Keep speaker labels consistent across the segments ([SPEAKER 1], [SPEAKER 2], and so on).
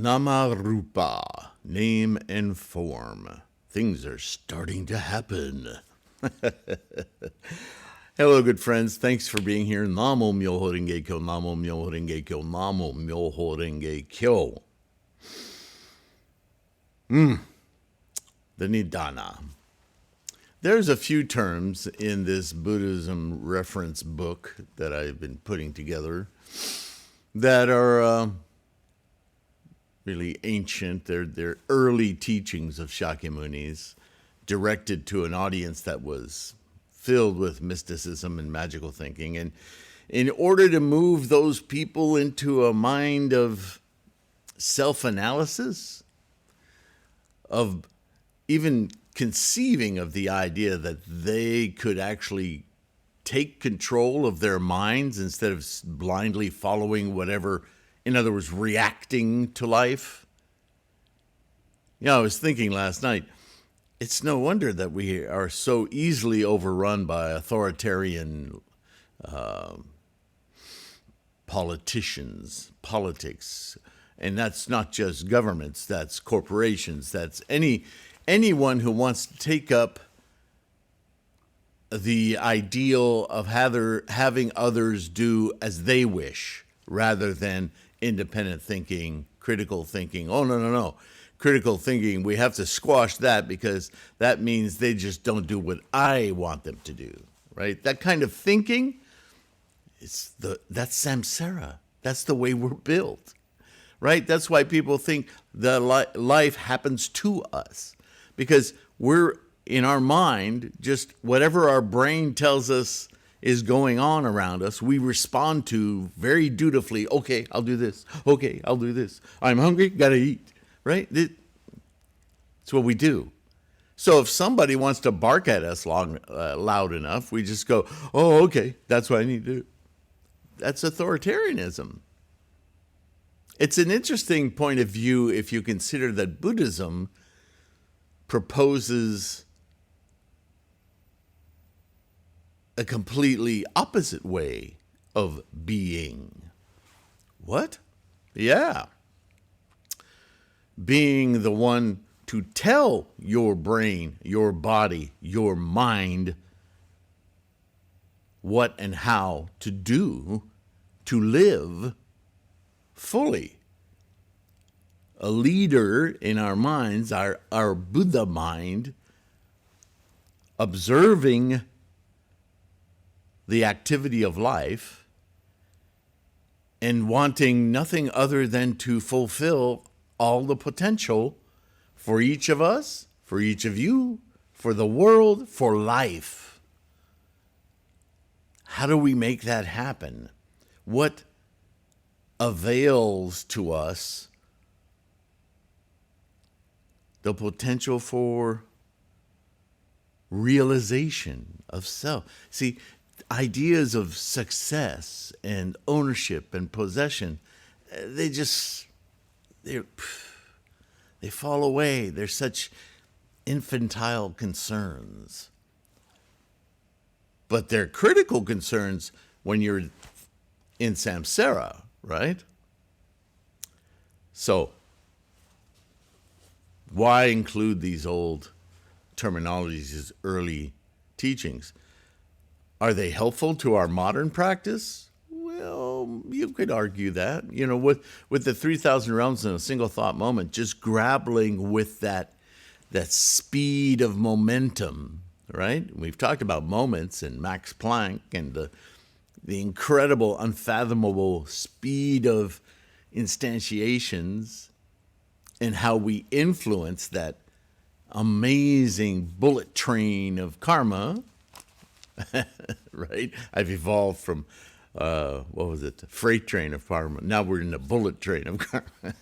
[SPEAKER 1] Namarupa, name and form. Things are starting to happen. Hello, good friends. Thanks for being here. Namo Myoho Renge Kyo, Namo Myoho Renge Kyo, Namo Myoho Renge Kyo. The Nidana. There's a few terms in this Buddhism Reference book that I've been putting together that are really ancient. They're early teachings of Shakyamuni's directed to an audience that was filled with mysticism and magical thinking. And in order to move those people into a mind of self-analysis, of even conceiving of the idea that they could actually take control of their minds instead of blindly following whatever, in other words, reacting to life. You know, I was thinking last night, it's no wonder that we are so easily overrun by authoritarian politicians, politics. And that's not just governments, that's corporations, that's anyone who wants to take up the ideal of having others do as they wish rather than independent thinking, critical thinking. Oh, no. Critical thinking, we have to squash that because that means they just don't do what I want them to do, right? That kind of thinking, that's samsara. That's the way we're built, right? That's why people think the life happens to us, because we're in our mind, just whatever our brain tells us is going on around us, we respond to very dutifully. Okay, I'll do this. Okay, I'll do this. I'm hungry, gotta eat. Right? It's what we do. So if somebody wants to bark at us loud enough, we just go, oh, okay, that's what I need to do. That's authoritarianism. It's an interesting point of view if you consider that Buddhism proposes a completely opposite way of being. What? Yeah. Being the one to tell your brain, your body, your mind what and how to do to live fully. A leader in our minds, our Buddha mind, observing the activity of life and wanting nothing other than to fulfill all the potential for each of us, for each of you, for the world, for life. How do we make that happen? What avails to us the potential for realization of self? See, ideas of success and ownership and possession, they fall away. They're such infantile concerns. But they're critical concerns when you're in samsara, right? So, why include these old terminologies, these early teachings? Are they helpful to our modern practice? Well, you could argue that. You know, with the 3,000 realms in a single thought moment, just grappling with that speed of momentum, right? We've talked about moments and Max Planck and the incredible, unfathomable speed of instantiations and how we influence that amazing bullet train of karma, right? I've evolved from what was it? The freight train of karma. Now we're in the bullet train of karma.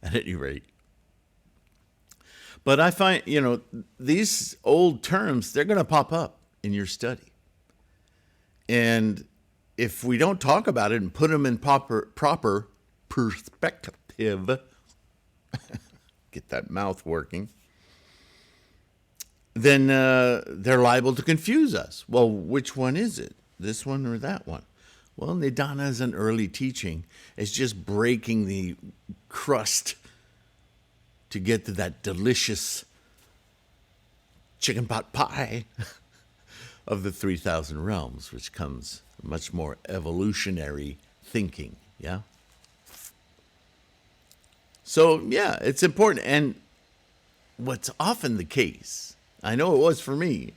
[SPEAKER 1] At any rate. But I find, these old terms, they're going to pop up in your study. And if we don't talk about it and put them in proper perspective, get that mouth working, then they're liable to confuse us. Well, which one is it? This one or that one? Well, Nidana is an early teaching. It's just breaking the crust to get to that delicious chicken pot pie of the 3,000 realms, which comes much more evolutionary thinking, yeah? So, yeah, it's important. And what's often the case, I know it was for me,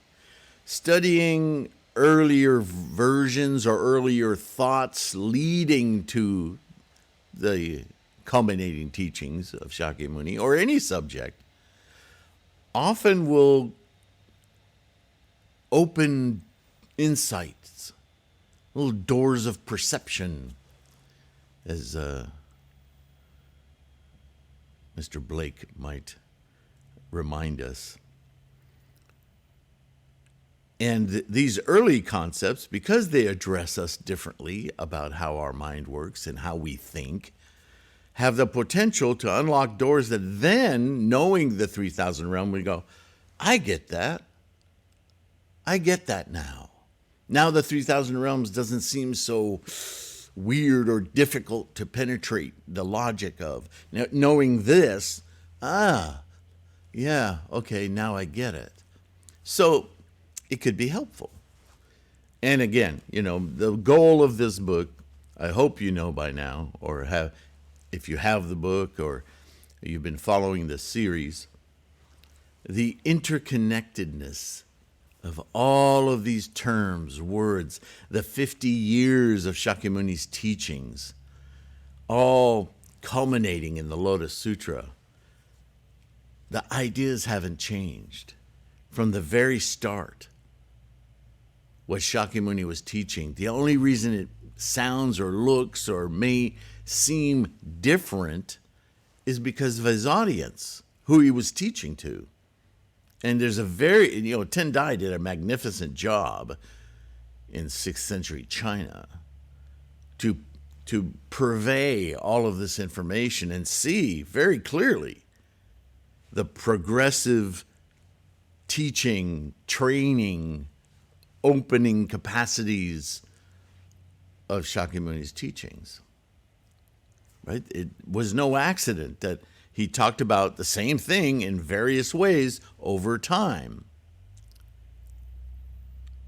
[SPEAKER 1] studying earlier versions or earlier thoughts leading to the culminating teachings of Shakyamuni or any subject often will open insights, little doors of perception, as Mr. Blake might remind us. And these early concepts, because they address us differently about how our mind works and how we think, have the potential to unlock doors that then, knowing the 3,000 realm, we go, I get that. I get that now. Now the 3,000 realms doesn't seem so weird or difficult to penetrate the logic of. Now, knowing this, yeah, okay, now I get it. So it could be helpful. And again, the goal of this book, I hope you know by now, or if you have the book or you've been following this series, the interconnectedness of all of these terms, words, the 50 years of Shakyamuni's teachings, all culminating in the Lotus Sutra. The ideas haven't changed from the very start. What Shakyamuni was teaching, the only reason it sounds or looks or may seem different is because of his audience, who he was teaching to. And there's Tendai did a magnificent job in 6th century China to purvey all of this information and see very clearly the progressive teaching, training, opening capacities of Shakyamuni's teachings. Right? It was no accident that he talked about the same thing in various ways over time.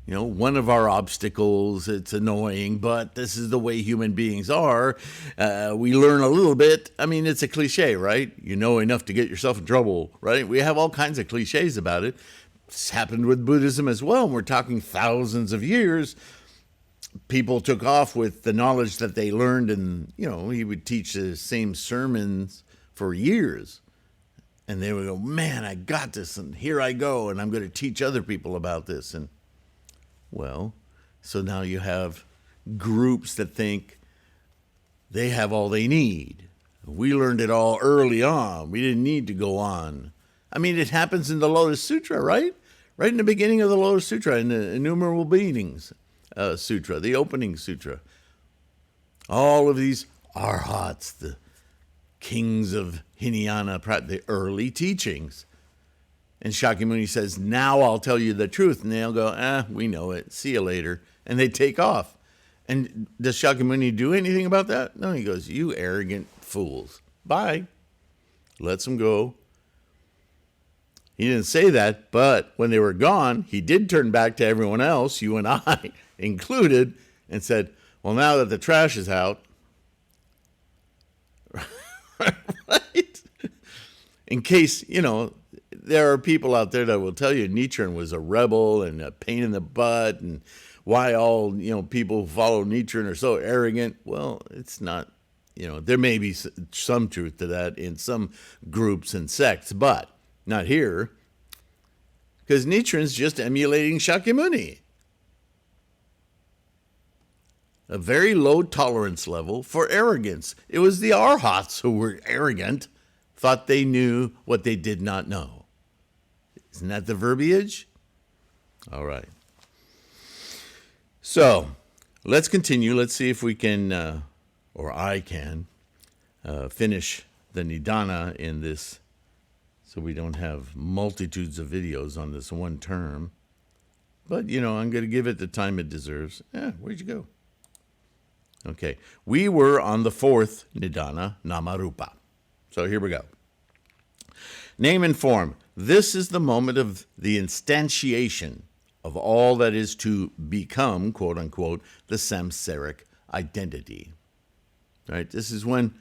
[SPEAKER 1] One of our obstacles, it's annoying, but this is the way human beings are. We learn a little bit. I mean, it's a cliche, right? You know enough to get yourself in trouble, right? We have all kinds of cliches about it. It's happened with Buddhism as well. We're talking thousands of years. People took off with the knowledge that they learned, and, he would teach the same sermons for years. And they would go, man, I got this, and here I go, and I'm going to teach other people about this. And, well, so now you have groups that think they have all they need. We learned it all early on. We didn't need to go on. I mean, it happens in the Lotus Sutra, right? Right in the beginning of the Lotus Sutra, in the Innumerable Beings Sutra, the opening sutra. All of these arhats, the kings of Hinayana, the early teachings. And Shakyamuni says, now I'll tell you the truth. And they'll go, we know it. See you later. And they take off. And does Shakyamuni do anything about that? No, he goes, you arrogant fools. Bye. Lets them go. He didn't say that, but when they were gone, he did turn back to everyone else, you and I included, and said, well, now that the trash is out, right? In case, there are people out there that will tell you Nichiren was a rebel and a pain in the butt, and why all, people who follow Nichiren are so arrogant. Well, it's not, there may be some truth to that in some groups and sects, but not here, because Nichiren's just emulating Shakyamuni. A very low tolerance level for arrogance. It was the arhats who were arrogant, thought they knew what they did not know. Isn't that the verbiage? All right. So, let's continue. Let's see if we can, or I can, finish the Nidana in this, so we don't have multitudes of videos on this one term. But, I'm going to give it the time it deserves. Where'd you go? Okay, we were on the fourth Nidana, Namarupa. So here we go. Name and form. This is the moment of the instantiation of all that is to become, quote unquote, the samsaric identity. Right? This is when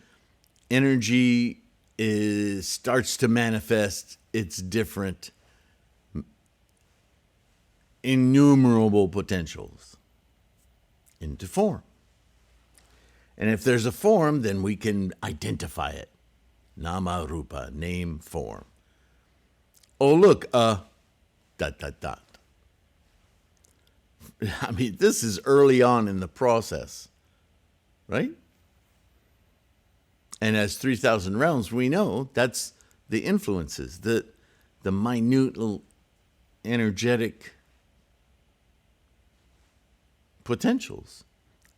[SPEAKER 1] energy starts to manifest its different innumerable potentials into form. And if there's a form, then we can identify it. Nama Rupa, name, form. Oh, look, dot, dot, dot. I mean, this is early on in the process, right? And as 3,000 realms, we know that's the influences, the minute little energetic potentials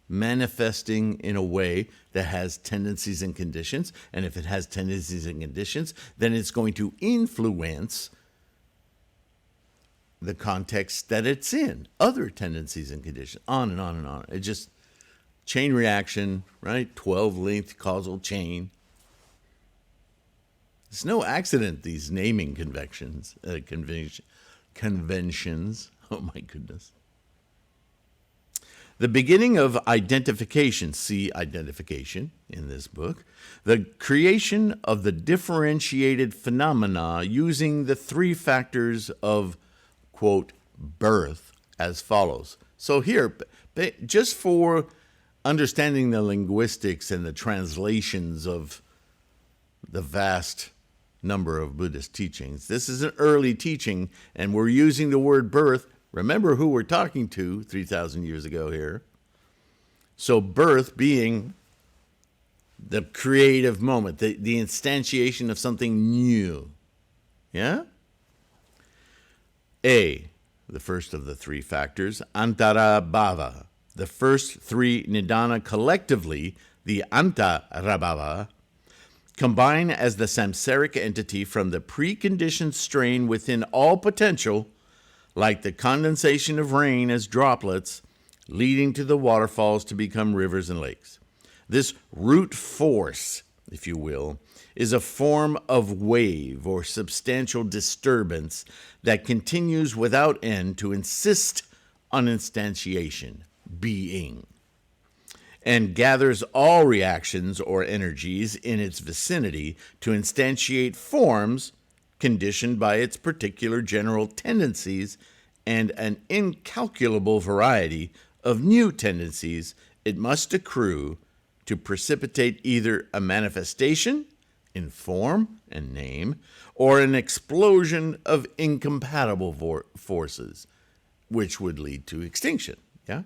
[SPEAKER 1] manifesting in a way that has tendencies and conditions. And if it has tendencies and conditions, then it's going to influence the context that it's in, other tendencies and conditions, on and on and on. It just, chain reaction, right? 12-length causal chain. It's no accident, these naming conventions. Oh my goodness. The beginning of identification, see identification in this book, the creation of the differentiated phenomena using the three factors of, quote, birth as follows. So here, just for understanding the linguistics and the translations of the vast number of Buddhist teachings, this is an early teaching, and we're using the word birth. Remember who we're talking to 3,000 years ago here. So birth being the creative moment, the instantiation of something new. Yeah? A, the first of the three factors, antarabhava. The first three Nidana collectively, the antarabhava, combine as the samsaric entity from the preconditioned strain within all potential, like the condensation of rain as droplets, leading to the waterfalls to become rivers and lakes. This root force, if you will, is a form of wave or substantial disturbance that continues without end to insist on instantiation, being, and gathers all reactions or energies in its vicinity to instantiate forms conditioned by its particular general tendencies and an incalculable variety of new tendencies it must accrue to precipitate either a manifestation in form and name or an explosion of incompatible forces, which would lead to extinction. Yeah?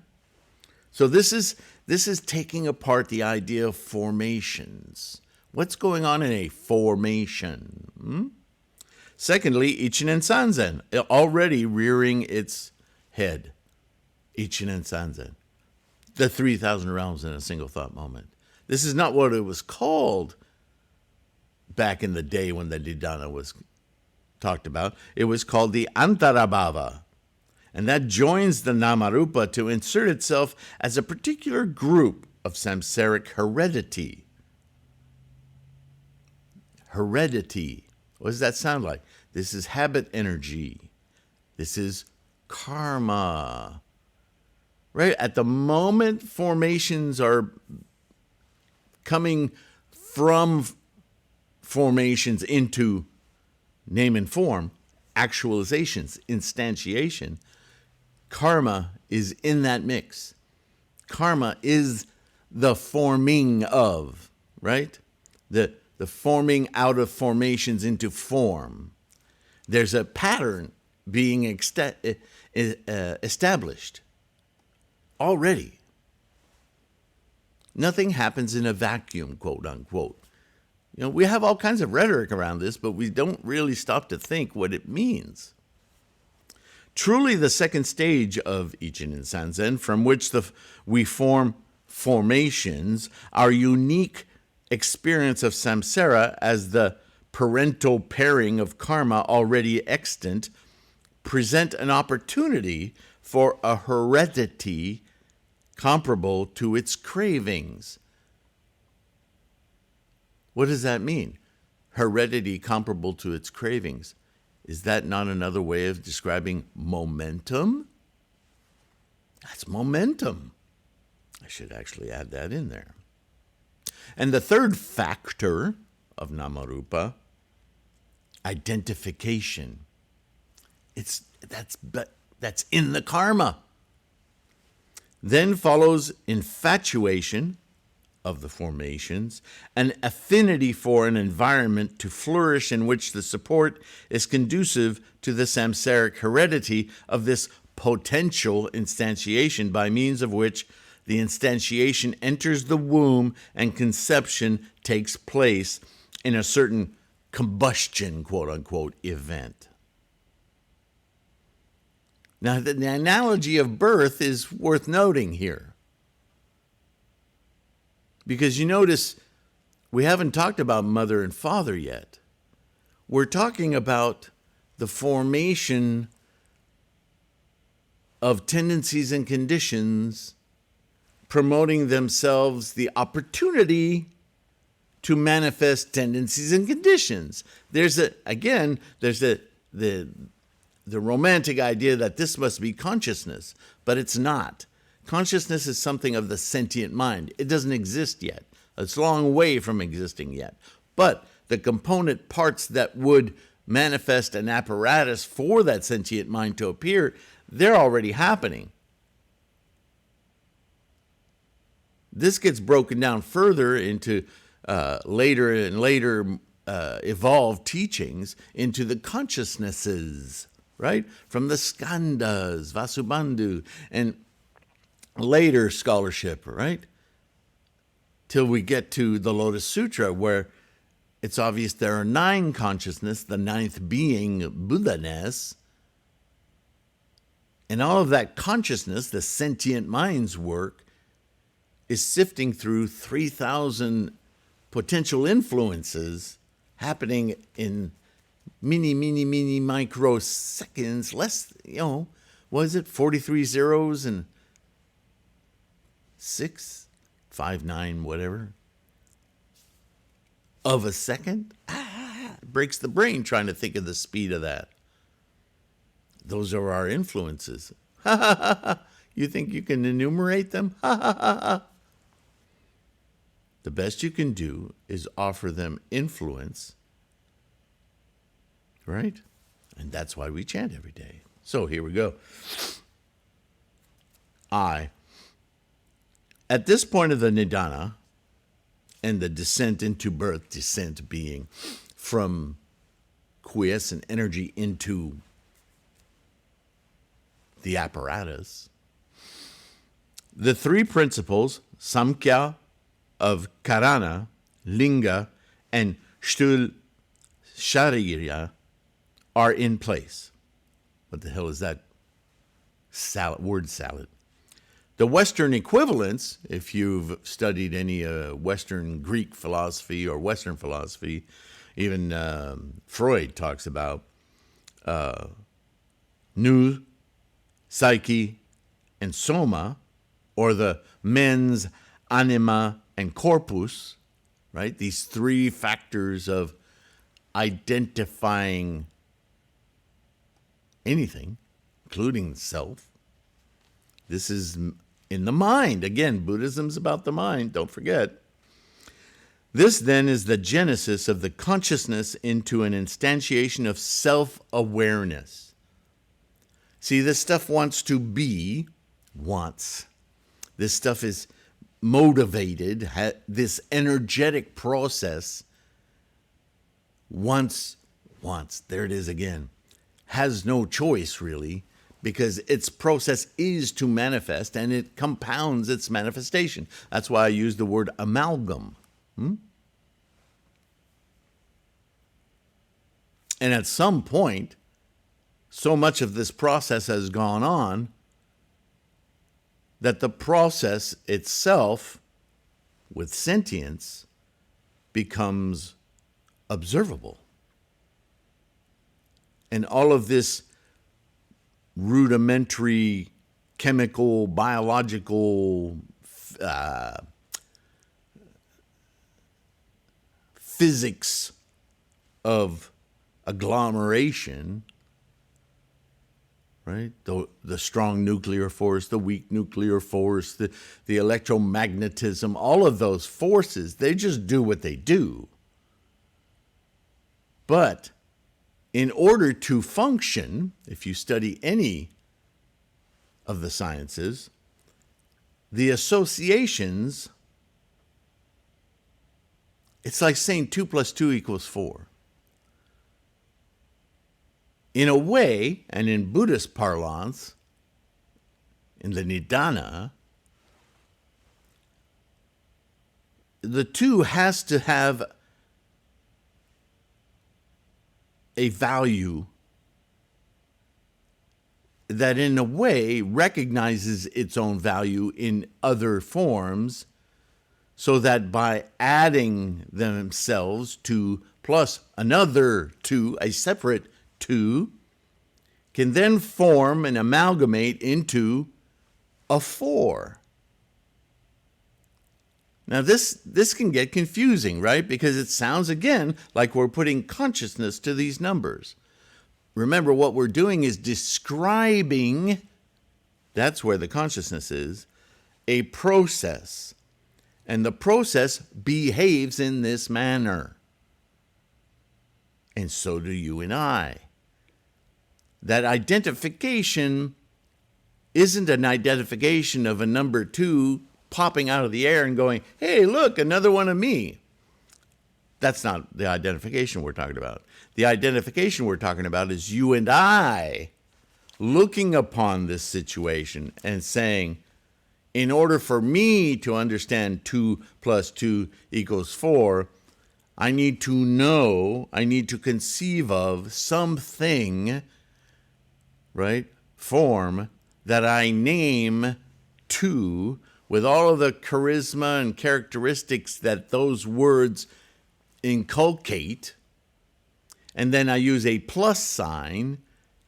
[SPEAKER 1] So this is taking apart the idea of formations. What's going on in a formation? Secondly, Ichinen Sanzen, already rearing its head. Ichinen Sanzen, the 3,000 realms in a single thought moment. This is not what it was called back in the day when the Nidana was talked about. It was called the Antarabhava. And that joins the Namarupa to insert itself as a particular group of samsaric heredity. Heredity. What does that sound like? This is habit energy. This is karma. Right? At the moment formations are coming from formations into name and form, actualizations, instantiation, karma is in that mix. Karma is the forming of, right? The forming out of formations into form. There's a pattern being established already. Nothing happens in a vacuum, quote unquote. You know, we have all kinds of rhetoric around this, but we don't really stop to think what it means. Truly, the second stage of Ichinen Sanzen, from which we form formations, our unique experience of samsara as the parental pairing of karma already extant, present an opportunity for a heredity comparable to its cravings. What does that mean? Heredity comparable to its cravings. Is that not another way of describing momentum? That's momentum. I should actually add that in there. And the third factor of Namarupa, identification. That's in the karma. Then follows infatuation of the formations, an affinity for an environment to flourish in which the support is conducive to the samsaric heredity of this potential instantiation, by means of which the instantiation enters the womb and conception takes place in a certain combustion, quote-unquote, event. Now, the analogy of birth is worth noting here. Because you notice, we haven't talked about mother and father yet. We're talking about the formation of tendencies and conditions promoting themselves the opportunity to manifest tendencies and conditions. There's the romantic idea that this must be consciousness, but it's not. Consciousness is something of the sentient mind. It doesn't exist yet. It's a long way from existing yet. But the component parts that would manifest an apparatus for that sentient mind to appear, they're already happening. This gets broken down further into later and later evolved teachings into the consciousnesses, right? From the skandhas, Vasubandhu, and later scholarship, right? Till we get to the Lotus Sutra, where it's obvious there are 9 consciousness, the 9th being Buddha-ness. And all of that consciousness, the sentient mind's work, is sifting through 3,000 potential influences happening in mini microseconds, less, what is it, 43 zeros and 6, 5, 9, whatever, of a second? It breaks the brain trying to think of the speed of that. Those are our influences. You think you can enumerate them? The best you can do is offer them influence, right? And that's why we chant every day. So here we go. At this point of the Nidana, and the descent into birth, descent being from quiescent energy into the apparatus, the 3 principles, Samkhya of Karana, Linga, and Shtul Sharira, are in place. What the hell is that word salad? The Western equivalents, if you've studied any Western Greek philosophy or Western philosophy, even Freud talks about nous, psyche, and soma, or the mens, anima, and corpus, right? These 3 factors of identifying anything, including self. This is in the mind. Again, Buddhism's about the mind, don't forget. This then is the genesis of the consciousness into an instantiation of self-awareness. See, this stuff wants to be, wants. This stuff is motivated, this energetic process wants, there it is again, has no choice really, because its process is to manifest, and it compounds its manifestation. That's why I use the word amalgam. And at some point, so much of this process has gone on that the process itself, with sentience, becomes observable. And all of this rudimentary chemical, biological, physics of agglomeration, right? The strong nuclear force, the weak nuclear force, the electromagnetism, all of those forces, they just do what they do. But in order to function, if you study any of the sciences, the associations, it's like saying 2 + 2 = 4. In a way, and in Buddhist parlance, in the Nidana, the two has to have a value that in a way recognizes its own value in other forms, so that by adding themselves to plus another two, a separate two, can then form and amalgamate into a 4. Now this can get confusing, right? Because it sounds again like we're putting consciousness to these numbers. Remember, what we're doing is describing, that's where the consciousness is, a process. And the process behaves in this manner. And so do you and I. That identification isn't an identification of a number 2 popping out of the air and going, hey, look, another one of me. That's not the identification we're talking about. The identification we're talking about is you and I looking upon this situation and saying, in order for me to understand 2 + 2 = 4, I need to know, I need to conceive of something, right, form that I name 2 with all of the charisma and characteristics that those words inculcate. And then I use a plus sign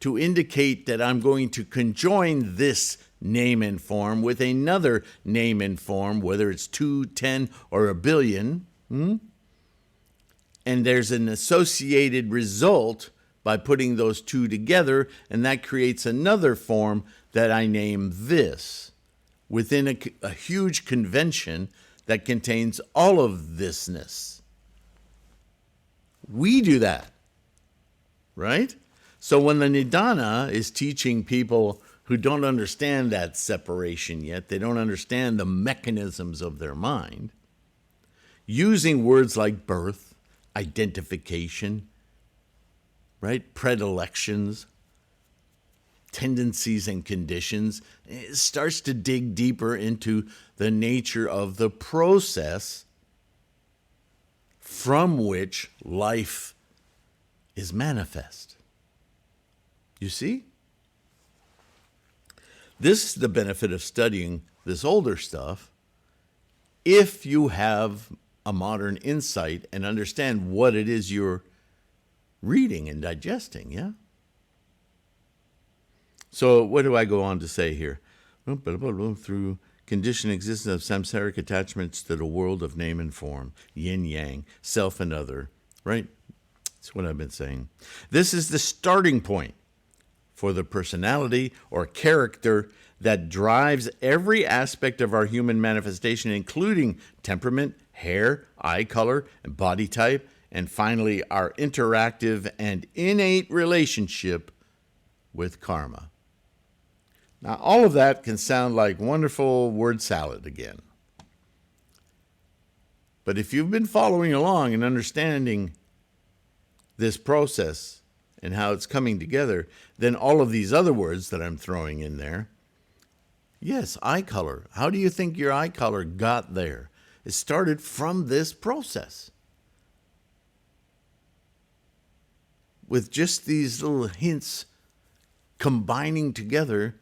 [SPEAKER 1] to indicate that I'm going to conjoin this name and form with another name and form, whether it's 2, 10, or a billion. And there's an associated result by putting those two together, and that creates another form that I name this, within a huge convention that contains all of thisness. We do that, right? So when the Nidana is teaching people who don't understand that separation yet, they don't understand the mechanisms of their mind, using words like birth, identification, right, predilections, tendencies and conditions, it starts to dig deeper into the nature of the process from which life is manifest. You see? This is the benefit of studying this older stuff if you have a modern insight and understand what it is you're reading and digesting, yeah? So what do I go on to say here? Through conditioned existence of samsaric attachments to the world of name and form, yin-yang, self and other, right? That's what I've been saying. This is the starting point for the personality or character that drives every aspect of our human manifestation, including temperament, hair, eye color, and body type, and finally our interactive and innate relationship with karma. Now, all of that can sound like wonderful word salad again. But if you've been following along and understanding this process and how it's coming together, then all of these other words that I'm throwing in there, yes, eye color. How do you think your eye color got there? It started from this process. With just these little hints combining together.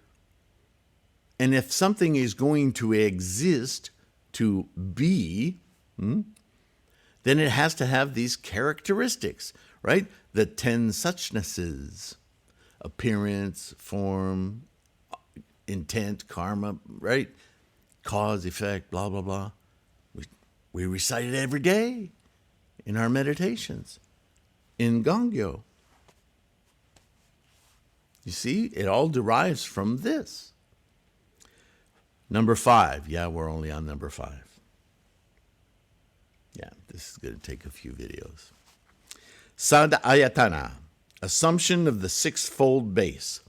[SPEAKER 1] And if something is going to exist, to be, then it has to have these characteristics, right? The 10 suchnesses: appearance, form, intent, karma, right? Cause, effect, blah, blah, blah. We recite it every day in our meditations, in Gongyo. You see, it all derives from this. Number 5. Yeah, we're only on number 5. Yeah, this is going to take a few videos. Sad ayatana, assumption of the sixfold base.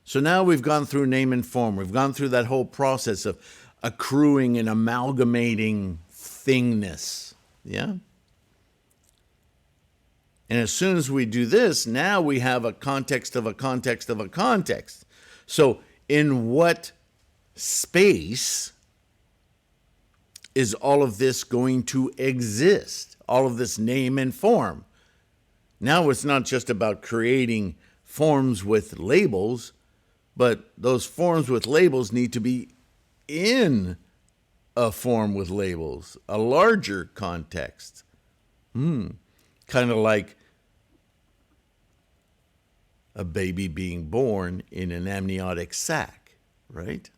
[SPEAKER 1] So now we've gone through name and form. We've gone through that whole process of accruing and amalgamating thingness. Yeah? And as soon as we do this, now we have a context of a context of a context. So in what space is all of this going to exist? All of this name and form. Now it's not just about creating forms with labels, but those forms with labels need to be in a form with labels, a larger context. Kind of like a baby being born in an amniotic sac, right?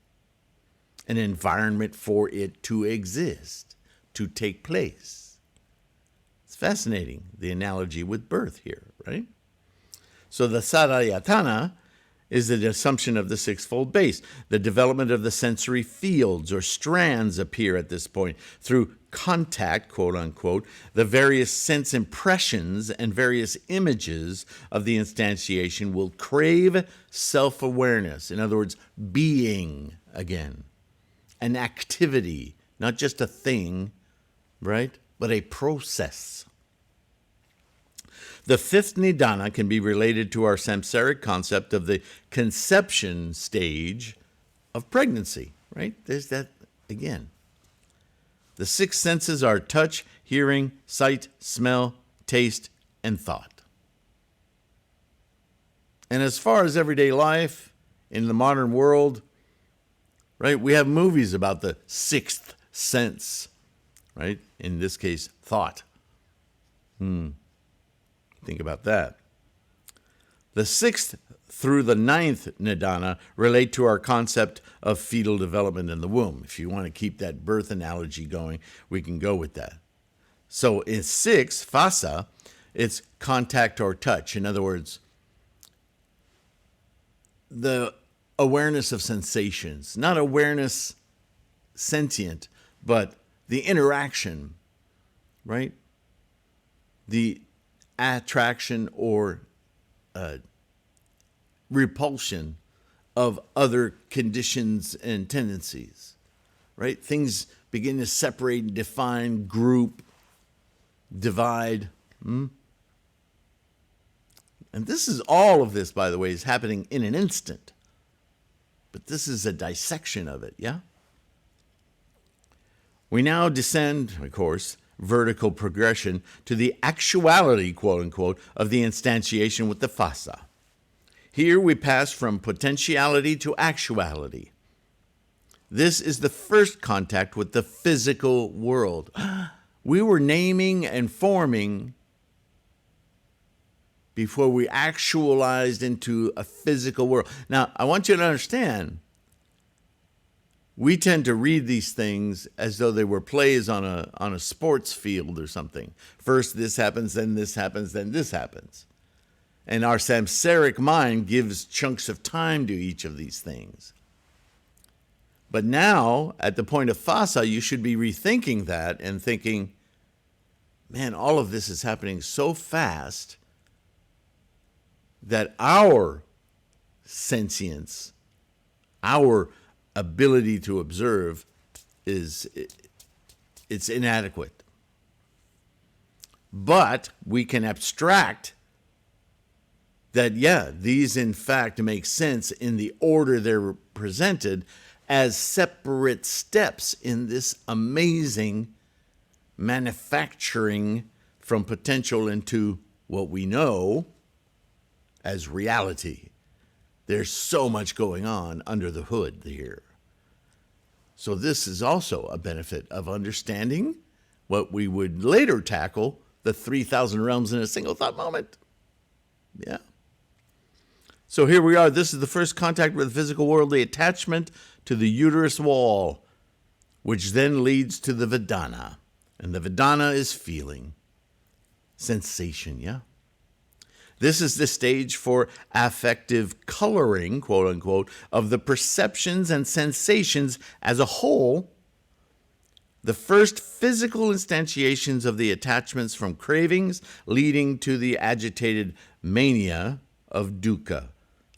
[SPEAKER 1] An environment for it to exist, to take place. It's fascinating, the analogy with birth here, right? So the Sarayatana is the assumption of the sixfold base. The development of the sensory fields or strands appear at this point through contact, quote unquote, the various sense impressions and various images of the instantiation will crave self-awareness. In other words, being again. An activity, not just a thing, right? But a process. The 5th Nidana can be related to our samsaric concept of the conception stage of pregnancy, right? There's that again. The 6 senses are touch, hearing, sight, smell, taste, and thought. And as far as everyday life in the modern world, right, we have movies about the 6th sense, right? In this case, thought. Think about that. The 6th through the 9th Nidana relate to our concept of fetal development in the womb. If you want to keep that birth analogy going, we can go with that. So in 6, phasa, it's contact or touch. In other words, the awareness of sensations, not awareness sentient, but the interaction, right? The attraction or repulsion of other conditions and tendencies, right? Things begin to separate and define, group, divide. And this is all of this, by the way, is happening in an instant. But this is a dissection of it, yeah? We now descend, of course, vertical progression to the actuality, quote unquote, of the instantiation with the phasa. Here we pass from potentiality to actuality. This is the first contact with the physical world. We were naming and forming before we actualized into a physical world. Now, I want you to understand, we tend to read these things as though they were plays on a sports field or something. First this happens, then this happens, then this happens. And our samsaric mind gives chunks of time to each of these things. But now, at the point of phasa, you should be rethinking that and thinking, man, all of this is happening so fast that our sentience, our ability to observe it's inadequate. But we can abstract that, yeah, these in fact make sense in the order they're presented as separate steps in this amazing manufacturing from potential into what we know as reality. There's so much going on under the hood here. So this is also a benefit of understanding what we would later tackle, the 3,000 realms in a single thought moment. Yeah. So here we are. This is the first contact with the physical world, the attachment to the uterus wall, which then leads to the Vedana. And the Vedana is feeling, sensation, yeah? This is the stage for affective coloring, quote unquote, of the perceptions and sensations as a whole. The first physical instantiations of the attachments from cravings leading to the agitated mania of dukkha,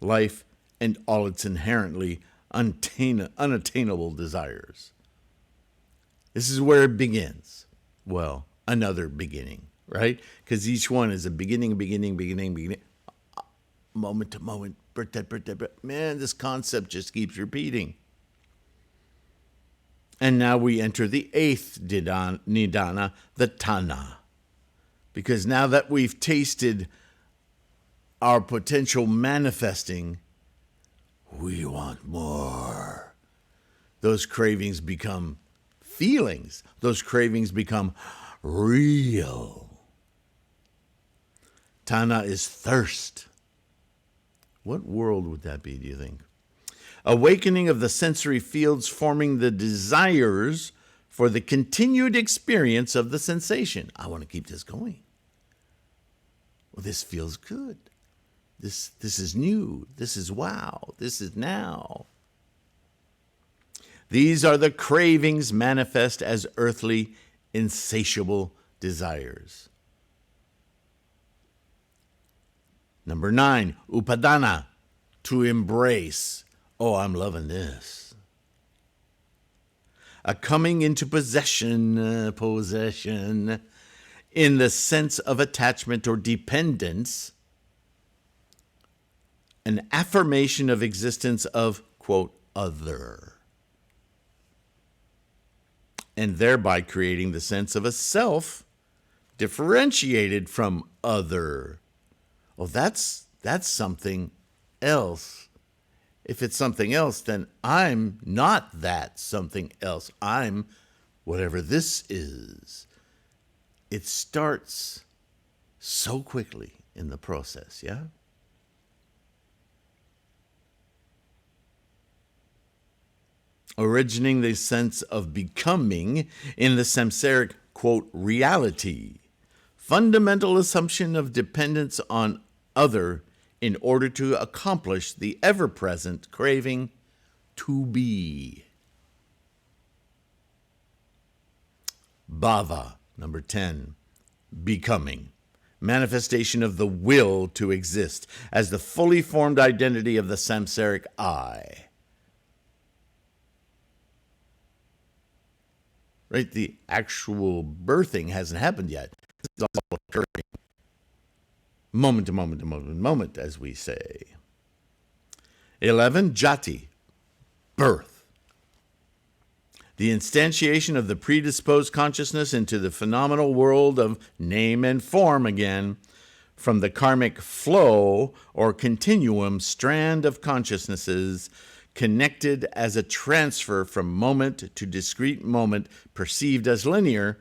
[SPEAKER 1] life and all its inherently unattainable desires. This is where it begins. Well, another beginning, right? Because each one is a beginning, moment to moment. Man, this concept just keeps repeating. And now we enter the eighth Nidana, the Tana. Because now that we've tasted our potential manifesting, we want more. Those cravings become feelings. Those cravings become real. Tana is thirst. What world would that be, do you think? Awakening of the sensory fields forming the desires for the continued experience of the sensation. I want to keep this going. Well, this feels good. This is new. This is wow. This is now. These are the cravings manifest as earthly, insatiable desires. Number 9, upadana, to embrace. Oh, I'm loving this. A coming into possession in the sense of attachment or dependence, an affirmation of existence of, quote, other, and thereby creating the sense of a self differentiated from other. Oh, that's something else. If it's something else, then I'm not that something else. I'm whatever this is. It starts so quickly in the process, yeah? Originating the sense of becoming in the samsaric, quote, reality. Fundamental assumption of dependence on other in order to accomplish the ever-present craving to be. Bhava, number 10, becoming. Manifestation of the will to exist as the fully formed identity of the samsaric I. Right? The actual birthing hasn't happened yet. This is all occurring moment to moment to moment to moment, as we say. 11, jati, birth. The instantiation of the predisposed consciousness into the phenomenal world of name and form again, from the karmic flow or continuum strand of consciousnesses connected as a transfer from moment to discrete moment perceived as linear,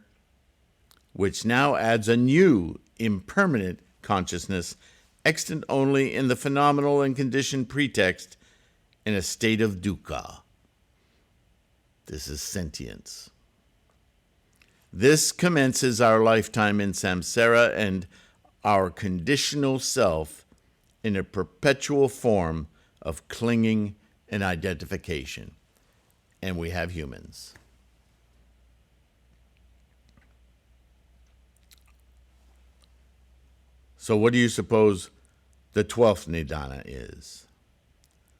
[SPEAKER 1] which now adds a new, impermanent consciousness extant only in the phenomenal and conditioned pretext in a state of dukkha. This is sentience. This commences our lifetime in samsara and our conditional self in a perpetual form of clinging and identification. And we have humans. So what do you suppose the 12th Nidana is?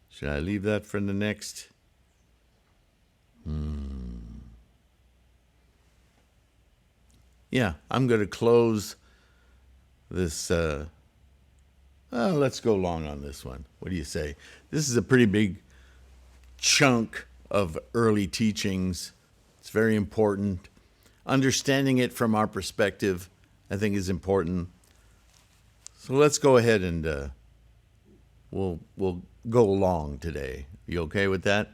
[SPEAKER 1] Should I leave that for the next? Yeah, I'm going to close this. Let's go long on this one. What do you say? This is a pretty big chunk of early teachings. It's very important. Understanding it from our perspective, I think, is important. So let's go ahead and we'll go long today. You okay with that?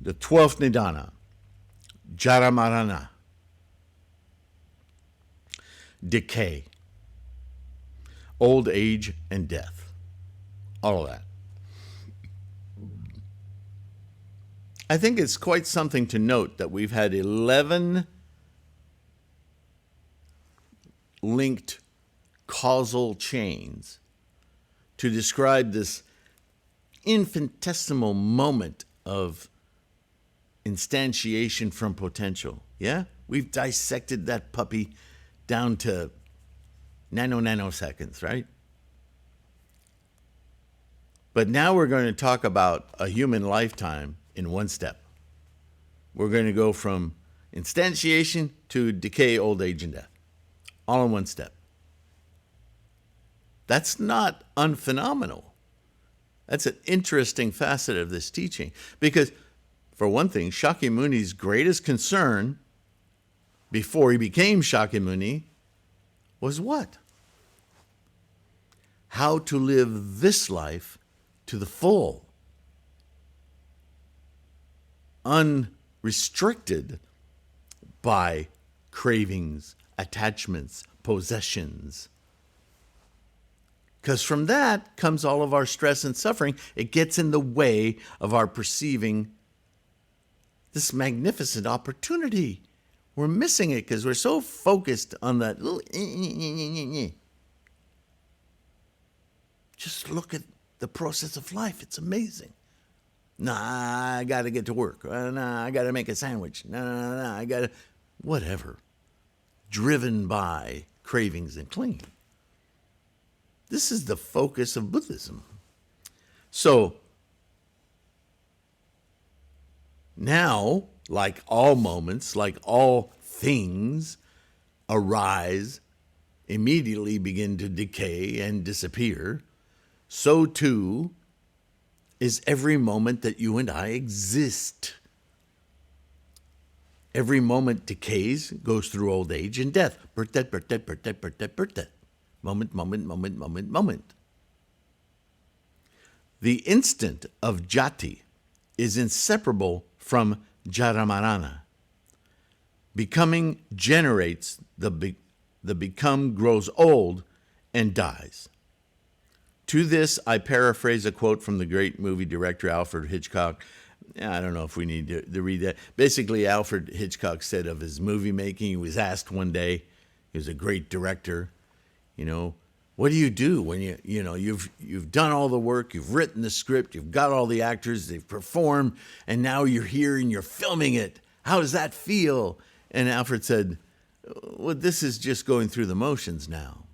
[SPEAKER 1] The 12th Nidana, Jaramarana, decay, old age and death. all of that. I think it's quite something to note that we've had 11 linked causal chains to describe this infinitesimal moment of instantiation from potential. Yeah? We've dissected that puppy down to nanoseconds, right? But now we're going to talk about a human lifetime in one step. We're going to go from instantiation to decay, old age, and death, all in one step. That's not unphenomenal. That's an interesting facet of this teaching. Because, for one thing, Shakyamuni's greatest concern before he became Shakyamuni was what? How to live this life to the full, unrestricted by cravings, attachments, possessions. Because from that comes all of our stress and suffering. It gets in the way of our perceiving this magnificent opportunity. We're missing it because we're so focused on that little. Just look at the process of life. It's amazing. Nah, I got to get to work. Nah, I got to make a sandwich. Nah, I got to. Whatever. Driven by cravings and clinging. This is the focus of Buddhism. So, now, like all moments, like all things arise, immediately begin to decay and disappear, so too is every moment that you and I exist. Every moment decays, goes through old age and death. Birth, death, birth, death, birth, death, birth, death, birth, death. Moment. The instant of jati is inseparable from jaramarana. Becoming generates the become grows old and dies. To this, I paraphrase a quote from the great movie director Alfred Hitchcock. I don't know if we need to read that. Basically, Alfred Hitchcock said of his movie making, he was asked one day, he was a great director, what do you do when you've done all the work, you've written the script, you've got all the actors, they've performed, and now you're here and you're filming it. How does that feel? And Alfred said, well, this is just going through the motions now.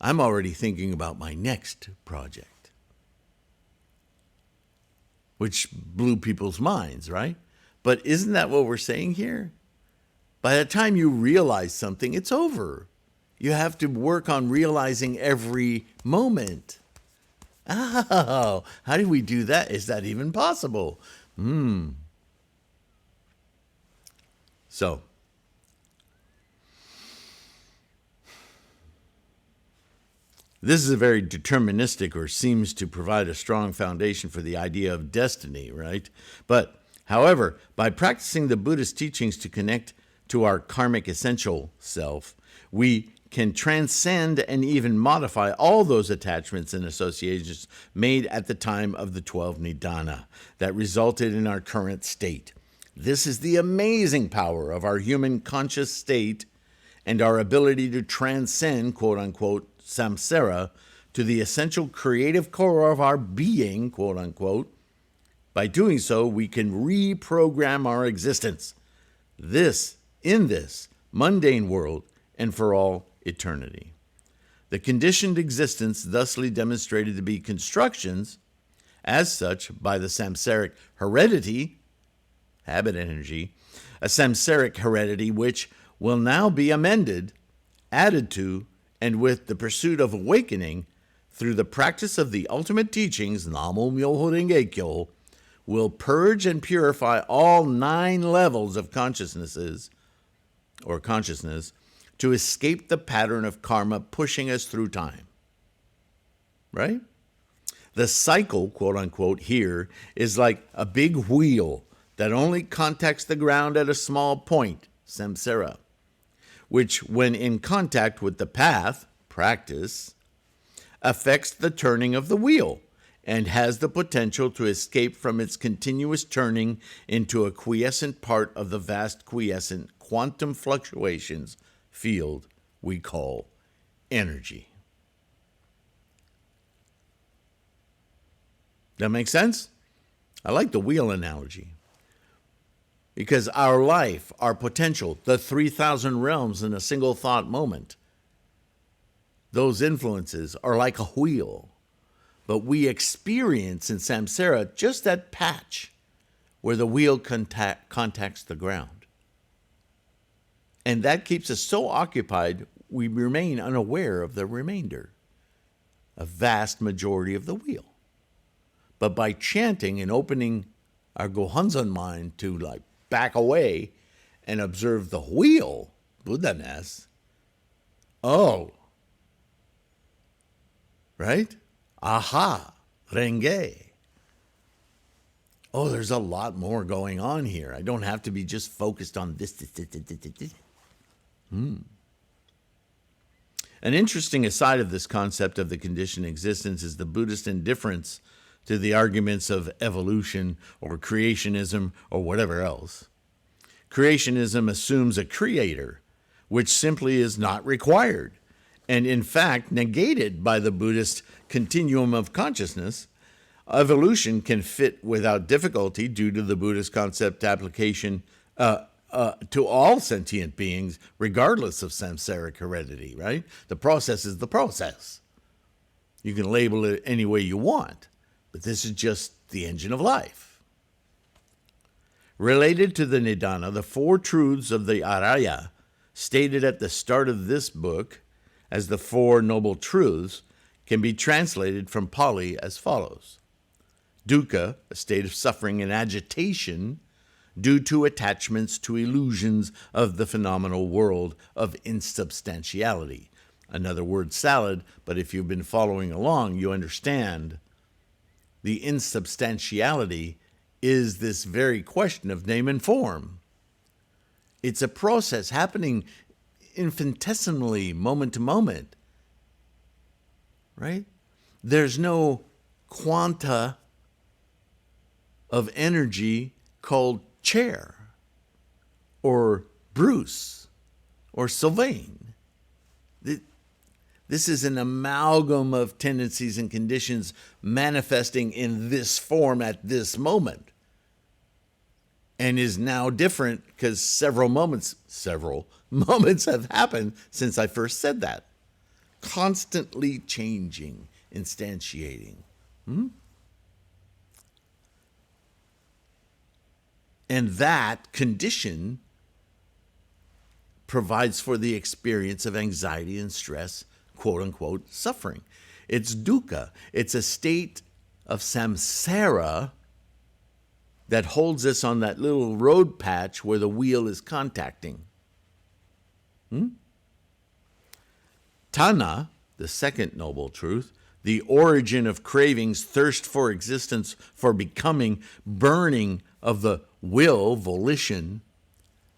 [SPEAKER 1] I'm already thinking about my next project. Which blew people's minds, right? But isn't that what we're saying here? By the time you realize something, it's over. You have to work on realizing every moment. Oh, how do we do that? Is that even possible? So, this is a very deterministic, or seems to provide a strong foundation for the idea of destiny, right? But, however, by practicing the Buddhist teachings to connect to our karmic essential self, we can transcend and even modify all those attachments and associations made at the time of the 12 Nidana that resulted in our current state. This is the amazing power of our human conscious state and our ability to transcend, quote-unquote, samsara to the essential creative core of our being, quote-unquote. By doing so, we can reprogram our existence, in this mundane world, and for all eternity. The conditioned existence thusly demonstrated to be constructions, as such, by the samsaric heredity, habit energy, a samsaric heredity which will now be amended, added to, and with the pursuit of awakening through the practice of the ultimate teachings, Namo Myoho Renge Kyo, will purge and purify all 9 levels of consciousness to escape the pattern of karma pushing us through time. Right? The cycle, quote unquote, here is like a big wheel that only contacts the ground at a small point, samsara, which, when in contact with the path, practice, affects the turning of the wheel, and has the potential to escape from its continuous turning into a quiescent part of the vast quiescent quantum fluctuations field we call energy. That makes sense? I like the wheel analogy. Because our life, our potential, the 3,000 realms in a single thought moment, those influences are like a wheel. But we experience in samsara just that patch where the wheel contacts the ground. And that keeps us so occupied, we remain unaware of the remainder, a vast majority of the wheel. But by chanting and opening our Gohonzon mind to like back away and observe the wheel, Buddha-ness, right? Aha, Renge. There's a lot more going on here. I don't have to be just focused on this. An interesting aside of this concept of the conditioned existence is the Buddhist indifference to the arguments of evolution or creationism or whatever else. Creationism assumes a creator, which simply is not required, and in fact negated by the Buddhist continuum of consciousness. Evolution can fit without difficulty due to the Buddhist concept application to all sentient beings, regardless of samsaric heredity, right? The process is the process. You can label it any way you want, but this is just the engine of life. Related to the Nidana, the four truths of the Araya, stated at the start of this book as the Four Noble Truths, can be translated from Pali as follows. Dukkha, a state of suffering and agitation due to attachments to illusions of the phenomenal world of insubstantiality. Another word salad, but if you've been following along, you understand the insubstantiality is this very question of name and form. It's a process happening infinitesimally, moment to moment, right? There's no quanta of energy called chair or Bruce or Sylvain. This is an amalgam of tendencies and conditions manifesting in this form at this moment, and is now different because several moments have happened since I first said that. Constantly changing, instantiating. And that condition provides for the experience of anxiety and stress, quote unquote, suffering. It's dukkha. It's a state of samsara that holds us on that little road patch where the wheel is contacting. Tana, the second noble truth, the origin of cravings, thirst for existence, for becoming, burning of the will, volition.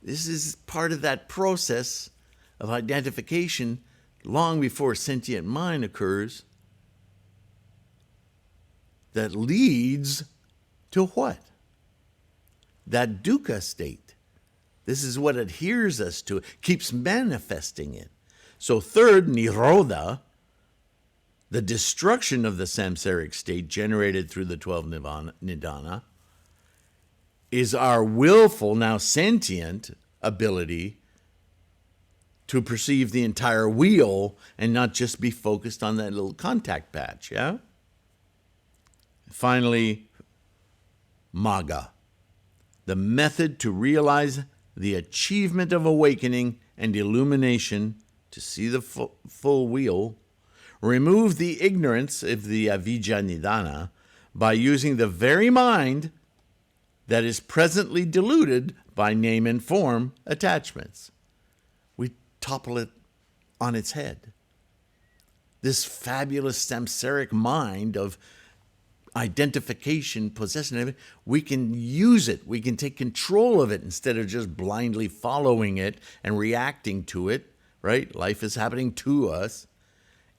[SPEAKER 1] This is part of that process of identification long before sentient mind occurs that leads to what? That dukkha state. This is what adheres us to it, keeps manifesting it. So third, nirodha, the destruction of the samsaric state generated through the 12 nidana, is our willful, now sentient, ability to perceive the entire wheel and not just be focused on that little contact patch, yeah? Finally, magga, the method to realize the achievement of awakening and illumination, to see the full wheel, remove the ignorance of the avijja nidana by using the very mind that is presently deluded by name and form attachments. We topple it on its head. This fabulous samsaric mind of identification, possession, we can use it. We can take control of it instead of just blindly following it and reacting to it, right? Life is happening to us.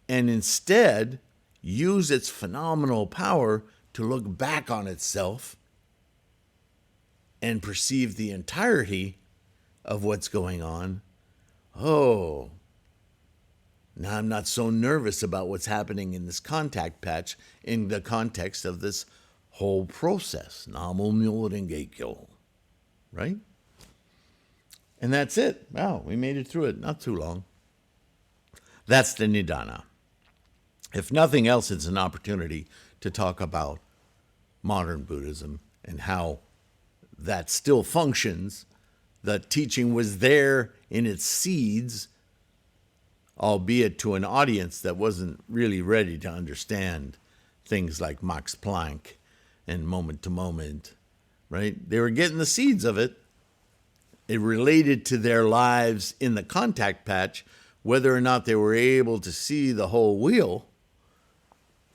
[SPEAKER 1] And instead, use its phenomenal power to look back on itself and perceive the entirety of what's going on, oh, now I'm not so nervous about what's happening in this contact patch in the context of this whole process. Namo Myoho Renge Kyo. Right? And that's it. Wow, we made it through it. Not too long. That's the Nidana. If nothing else, it's an opportunity to talk about modern Buddhism and how that still functions. The teaching was there in its seeds, albeit to an audience that wasn't really ready to understand things like Max Planck and moment to moment, right? They were getting the seeds of it. It related to their lives in the contact patch. Whether or not they were able to see the whole wheel,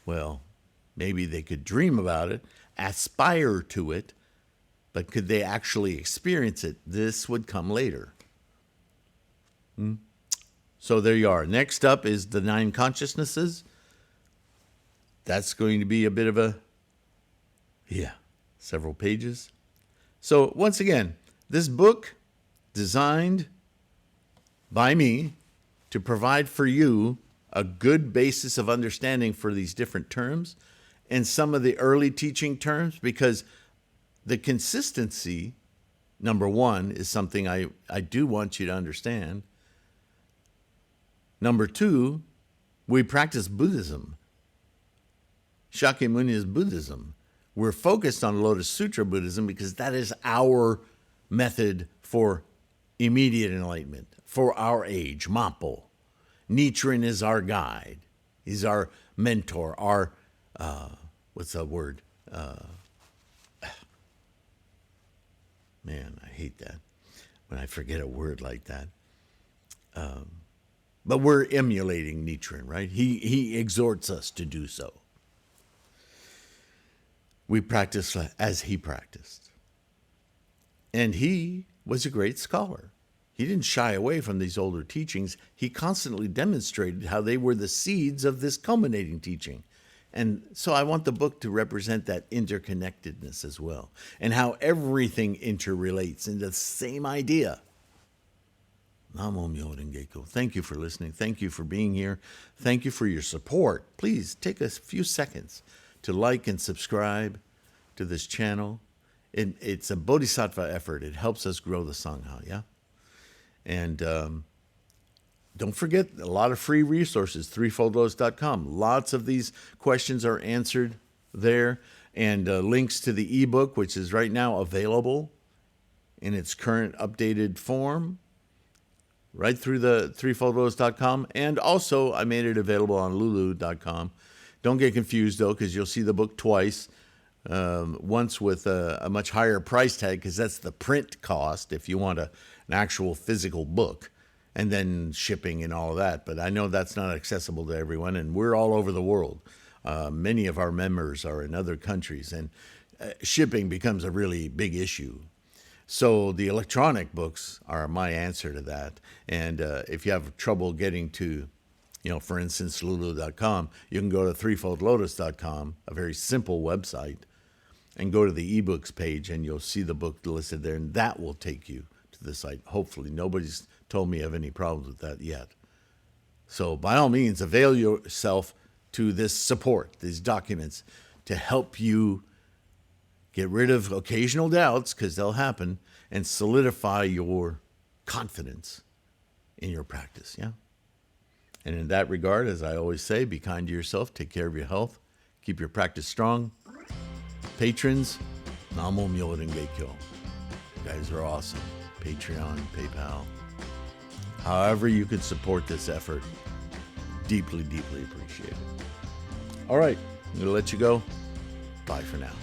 [SPEAKER 1] well, maybe they could dream about it, aspire to it, but could they actually experience it? This would come later. So there you are. Next up is the 9 consciousnesses. That's going to be a bit of several pages. So once again, this book designed by me to provide for you a good basis of understanding for these different terms and some of the early teaching terms, because the consistency, number one, is something I do want you to understand. Number two, we practice Buddhism. Shakyamuni is Buddhism. We're focused on Lotus Sutra Buddhism because that is our method for immediate enlightenment, for our age, Mapo. Nichiren is our guide. He's our mentor, our, what's that word? Man, I hate that when I forget a word like that. But we're emulating Nichiren, right? He exhorts us to do so. We practice as he practiced. And he was a great scholar. He didn't shy away from these older teachings. He constantly demonstrated how they were the seeds of this culminating teaching. And so I want the book to represent that interconnectedness as well, and how everything interrelates into the same idea. Namo Myoho Renge Kyo. Thank you for listening. Thank you for being here. Thank you for your support. Please take a few seconds to like and subscribe to this channel. It's a bodhisattva effort. It helps us grow the Sangha, yeah? And don't forget, a lot of free resources, threefoldlotus.com. Lots of these questions are answered there, and links to the ebook, which is right now available in its current updated form, right through the threefoldlotus.com. And also, I made it available on lulu.com. Don't get confused, though, because you'll see the book twice. Once with a much higher price tag, because that's the print cost if you want an actual physical book, and then shipping and all of that. But I know that's not accessible to everyone, and we're all over the world. Many of our members are in other countries, and shipping becomes a really big issue. So the electronic books are my answer to that. And if you have trouble getting to, for instance, lulu.com, you can go to threefoldlotus.com, a very simple website, and go to the ebooks page, and you'll see the book listed there, and that will take you to the site. Hopefully, nobody's told me of any problems with that yet. So by all means, avail yourself to this support, these documents, to help you get rid of occasional doubts, because they'll happen, and solidify your confidence in your practice, yeah? And in that regard, as I always say, be kind to yourself, take care of your health, keep your practice strong. Patrons, Namo Myoho Renge Kyo. You guys are awesome. Patreon, PayPal. However you could support this effort, deeply, deeply appreciate it. All right, I'm going to let you go. Bye for now.